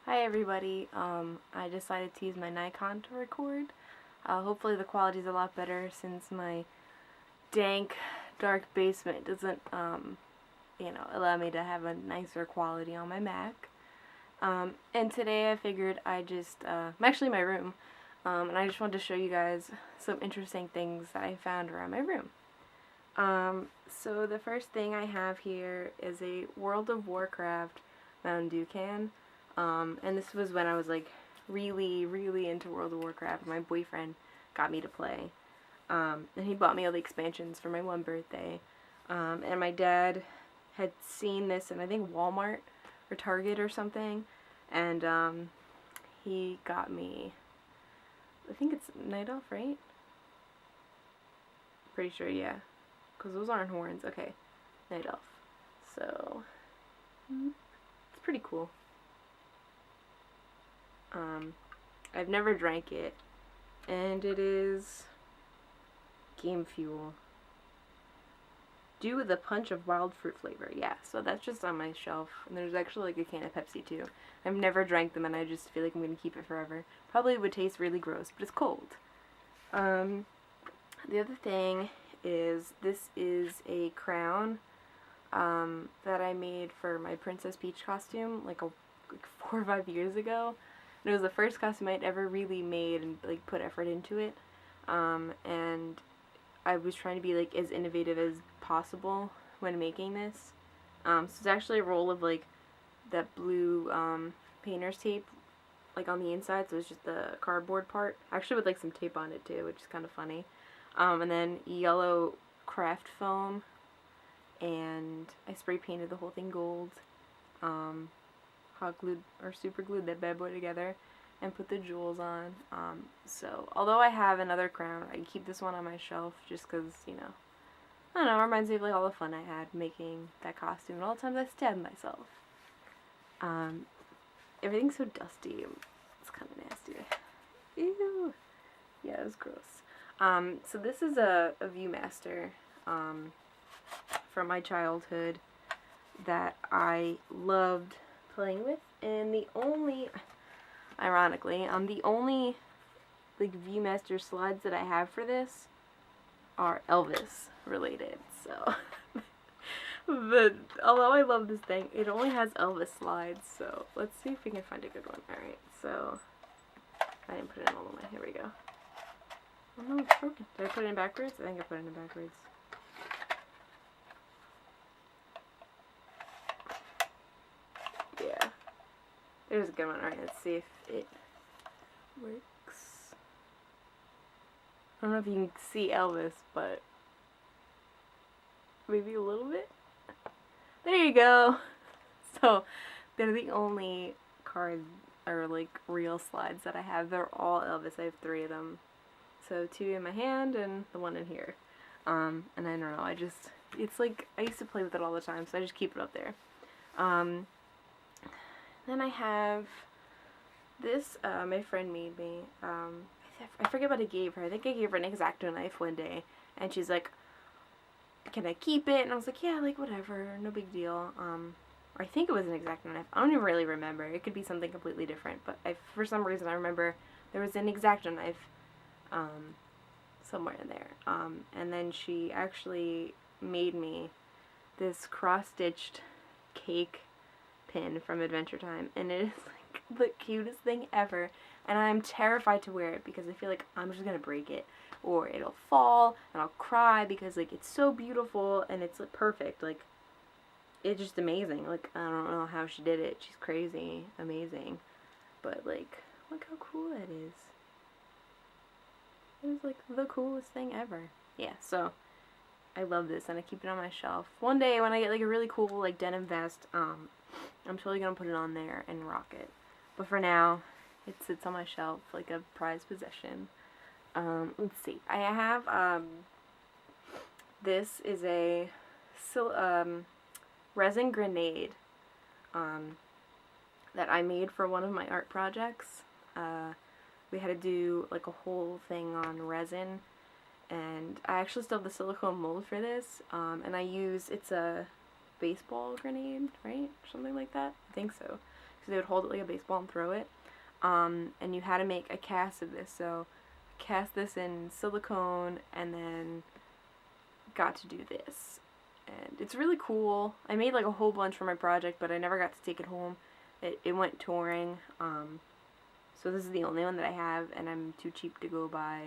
Hi everybody, I decided to use my Nikon to record. Hopefully the quality is a lot better since my dank, dark basement doesn't, allow me to have a nicer quality on my Mac. And today I figured I'm actually in my room, and I just wanted to show you guys some interesting things that I found around my room. So the first thing I have here is a World of Warcraft Mountain Dew can. And this was when I was like really, really into World of Warcraft. My boyfriend got me to play. And he bought me all the expansions for my one birthday. And my dad had seen this in I think Walmart or Target or something. And he got me, I think it's Night Elf, right? Pretty sure, yeah. Because those aren't horns. Okay, Night Elf. So, it's pretty cool. I've never drank it, and it is Game Fuel. Dew with a punch of wild fruit flavor. Yeah, so that's just on my shelf, and there's actually like a can of Pepsi too. I've never drank them, and I just feel like I'm gonna keep it forever. Probably would taste really gross, but it's cold. The other thing is this is a crown that I made for my Princess Peach costume like 4 or 5 years ago. And it was the first costume I'd ever really made and like put effort into it. And I was trying to be like as innovative as possible when making this. So it's actually a roll of like that blue painter's tape like on the inside, so it's just the cardboard part. Actually with like some tape on it too, which is kind of funny. And then yellow craft foam, and I spray painted the whole thing gold. Hot glued or super glued that bad boy together and put the jewels on. So although I have another crown, I keep this one on my shelf just because, I don't know, it reminds me of like all the fun I had making that costume and all the times I stabbed myself. Everything's so dusty. It's kind of nasty. Ew. Yeah, it was gross. So this is a Viewmaster from my childhood that I loved playing with, and the only like Viewmaster slides that I have for this are Elvis related. So, but although I love this thing, it only has Elvis slides. So let's see if we can find a good one. All right, so I didn't put it in all the way. Here we go. Oh no, it's broken. Did I put it in backwards? I think I put it in backwards. Yeah. There's a good one. Alright, let's see if it works. I don't know if you can see Elvis, but maybe a little bit. There you go. So, they're the only cards or like real slides that I have. They're all Elvis. I have 3 of them. So 2 in my hand and the one in here. And I don't know, it's like, I used to play with it all the time, so I just keep it up there. Then I have this, my friend made me. I forget what I gave her. I think I gave her an X-Acto knife one day, and she's like, can I keep it? And I was like, yeah, like, whatever, no big deal. Or I think it was an X-Acto knife. I don't even really remember. It could be something completely different, but for some reason I remember there was an X-Acto knife somewhere in there. And then she actually made me this cross-stitched cake pin from Adventure Time, and it is like the cutest thing ever, and I'm terrified to wear it because I feel like I'm just gonna break it or it'll fall and I'll cry because like it's so beautiful and it's like perfect, like it's just amazing. Like I don't know how she did it. She's crazy amazing, but like look how cool that is. It is like the coolest thing ever. Yeah, so I love this and I keep it on my shelf. One day when I get like a really cool like denim vest, I'm totally gonna put it on there and rock it. But for now, it sits on my shelf like a prized possession. Let's see. I have this is a Resin Grenade that I made for one of my art projects. We had to do like a whole thing on resin, and I actually still have the silicone mold for this, and it's a baseball grenade, right? Something like that? I think so. because they would hold it like a baseball and throw it. And you had to make a cast of this. So cast this in silicone and then got to do this. And it's really cool. I made like a whole bunch for my project, but I never got to take it home. It went touring. So this is the only one that I have, and I'm too cheap to go buy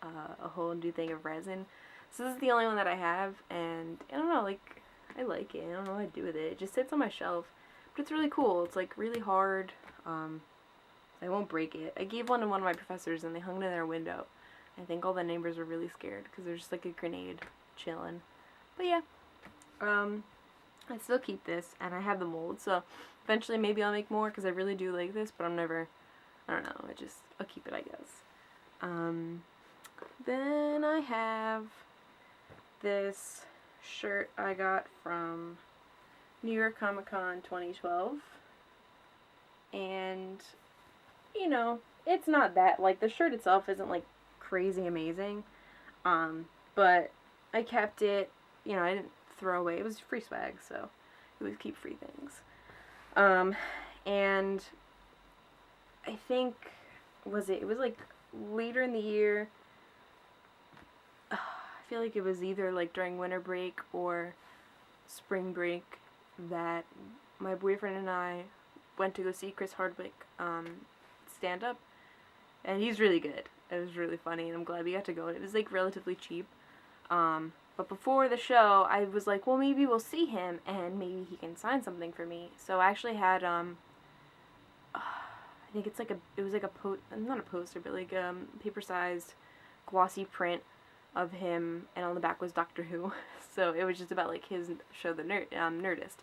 a whole new thing of resin. So this is the only one that I have, and I don't know, like, I like it. I don't know what to do with it. It just sits on my shelf, but it's really cool. It's like really hard. I won't break it. I gave one to one of my professors, and they hung it in their window. I think all the neighbors were really scared because there's just like a grenade chilling. But yeah, I still keep this, and I have the mold, so eventually maybe I'll make more because I really do like this, but I don't know, I'll keep it, I guess. Then I have this shirt I got from New York Comic Con 2012, and, you know, it's not that, like, the shirt itself isn't, like, crazy amazing, but I kept it, you know, I didn't throw away, it was free swag, so it was keep free things. And I think, it was like later in the year, I feel like it was either like during winter break or spring break that my boyfriend and I went to go see Chris Hardwick stand up, and he's really good. It was really funny, and I'm glad we got to go. It was like relatively cheap, but before the show I was like, well, maybe we'll see him and maybe he can sign something for me. So I actually had I think it's like it was like not a poster, but like paper-sized glossy print of him, and on the back was Doctor Who. So it was just about like his show, the Nerdist.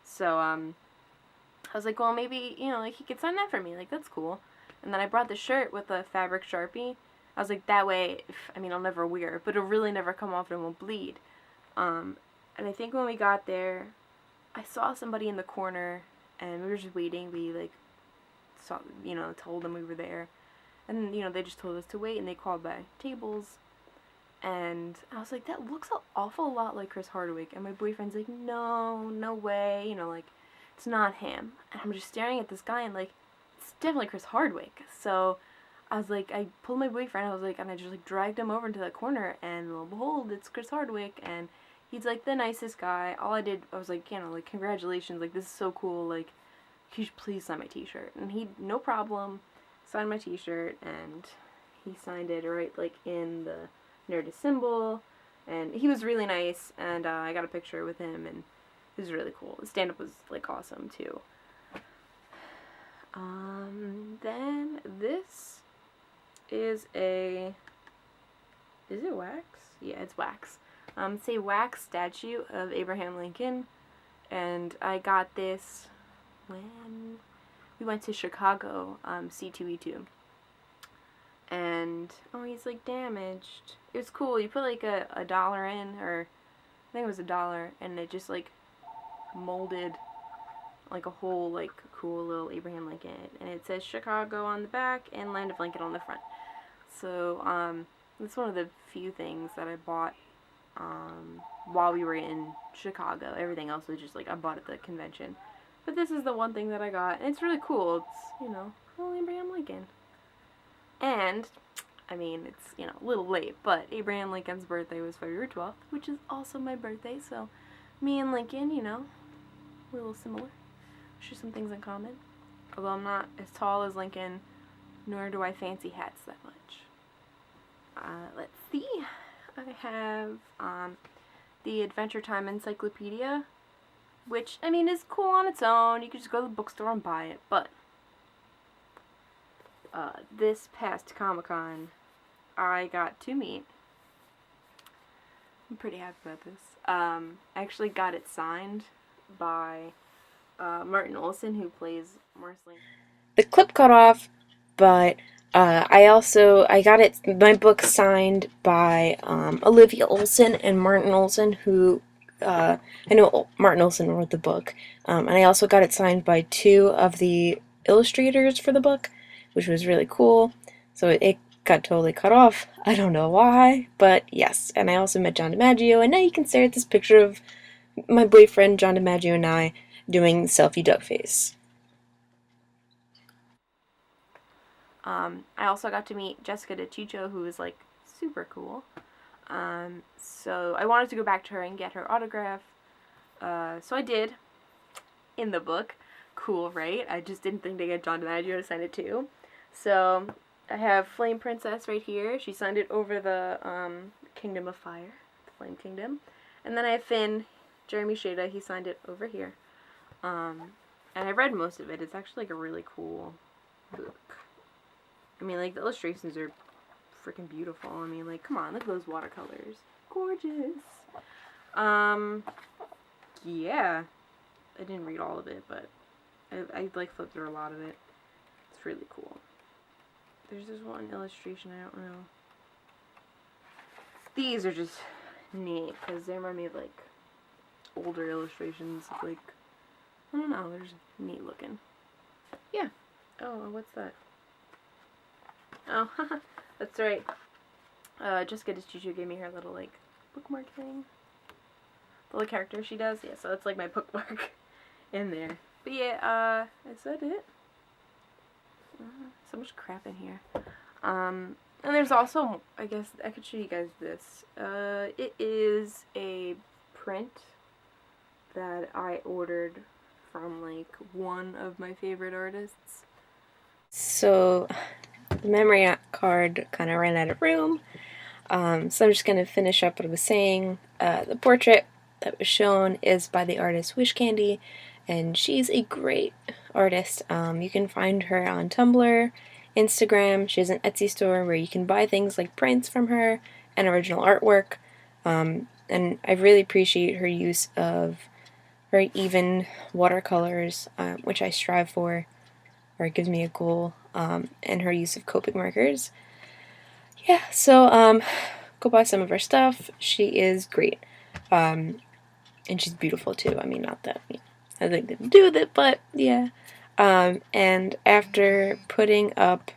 So I was like, well, maybe, you know, like he could sign that for me, like that's cool. And then I brought the shirt with a fabric Sharpie. I was like, that way, I mean, I'll never wear it, but it'll really never come off and it won't bleed. And I think when we got there, I saw somebody in the corner, and we were just waiting. We like saw, you know, told them we were there, and, you know, they just told us to wait, and they called by tables. And I was like, that looks an awful lot like Chris Hardwick. And my boyfriend's like, no way, you know, like, it's not him. And I'm just staring at this guy, and like, it's definitely Chris Hardwick. So I was like, I pulled my boyfriend, I was like, and I just like dragged him over into that corner, and lo and behold, it's Chris Hardwick, and he's like the nicest guy. All I did, I was like, you know, like, congratulations, like, this is so cool, like, could you please sign my t-shirt? And he, no problem, signed my t-shirt, and he signed it right, like, in the Nerdist symbol, and he was really nice, and I got a picture with him, and it was really cool. The stand-up was, like, awesome, too. Then this is is it wax? Yeah, it's wax. It's a wax statue of Abraham Lincoln, and I got this when we went to Chicago, C2E2. And, oh, he's, like, damaged. It was cool. You put, like, a dollar in, or I think it was $1, and it just, like, molded, like, a whole, like, cool little Abraham Lincoln. And it says Chicago on the back and Land of Lincoln on the front. So, that's one of the few things that I bought, while we were in Chicago. Everything else was just, like, I bought at the convention. But this is the one thing that I got, and it's really cool. It's, you know, little Abraham Lincoln. And, I mean, it's, you know, a little late, but Abraham Lincoln's birthday was February 12th, which is also my birthday, so me and Lincoln, you know, we're a little similar. Share some things in common. Although I'm not as tall as Lincoln, nor do I fancy hats that much. Let's see. I have the Adventure Time Encyclopedia, which, I mean, is cool on its own. You could just go to the bookstore and buy it, but this past Comic-Con, I got to meet. I'm pretty happy about this. I actually got it signed by Martin Olson, who plays Marceline. The clip cut off, but I got my book signed by Olivia Olson and Martin Olson, who I know Martin Olson wrote the book, and I also got it signed by 2 of the illustrators for the book, which was really cool. So it got totally cut off. I don't know why, but yes. And I also met John DiMaggio, and now you can stare at this picture of my boyfriend John DiMaggio and I doing selfie duck face. I also got to meet Jessica DeCiccio, who is like super cool. So I wanted to go back to her and get her autograph. So I did in the book. Cool, right? I just didn't think to get John DiMaggio to sign it too. So I have Flame Princess right here. She signed it over the Kingdom of Fire, the Flame Kingdom. And then I have Finn, Jeremy Shada. He signed it over here. And I read most of it. It's actually like a really cool book. I mean, like, the illustrations are freaking beautiful. I mean, like, come on, look at those watercolors. Gorgeous. Yeah. I didn't read all of it, but I like, flipped through a lot of it. It's really cool. There's this one illustration, I don't know. These are just neat, because they remind me of, like, older illustrations of, like, I don't know, they're just neat looking. Yeah. Oh, what's that? Oh, that's right. Jessica DeCiccio gave me her little, like, bookmark thing. The little character she does. Yeah, so that's, like, my bookmark in there. But yeah, is that it? So much crap in here. And there's also, I guess, I could show you guys this. It is a print that I ordered from, like, one of my favorite artists. So the memory card kind of ran out of room, so I'm just going to finish up what I was saying. The portrait that was shown is by the artist Wish Candy, and she's a great artist. You can find her on Tumblr, Instagram. She has an Etsy store where you can buy things like prints from her and original artwork, and I really appreciate her use of very even watercolors, which I strive for, or it gives me a goal, and her use of Copic markers. Yeah, so go buy some of her stuff. She is great, and she's beautiful too. I mean, not that has anything to do with it, but yeah. And after putting up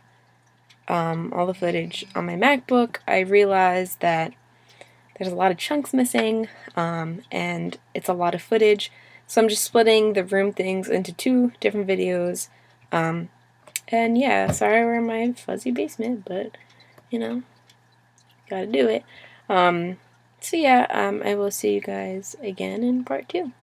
all the footage on my MacBook, I realized that there's a lot of chunks missing, and it's a lot of footage. So I'm just splitting the room things into 2 different videos. And yeah, sorry we're in my fuzzy basement, but, you know, gotta do it. So yeah, I will see you guys again in part 2.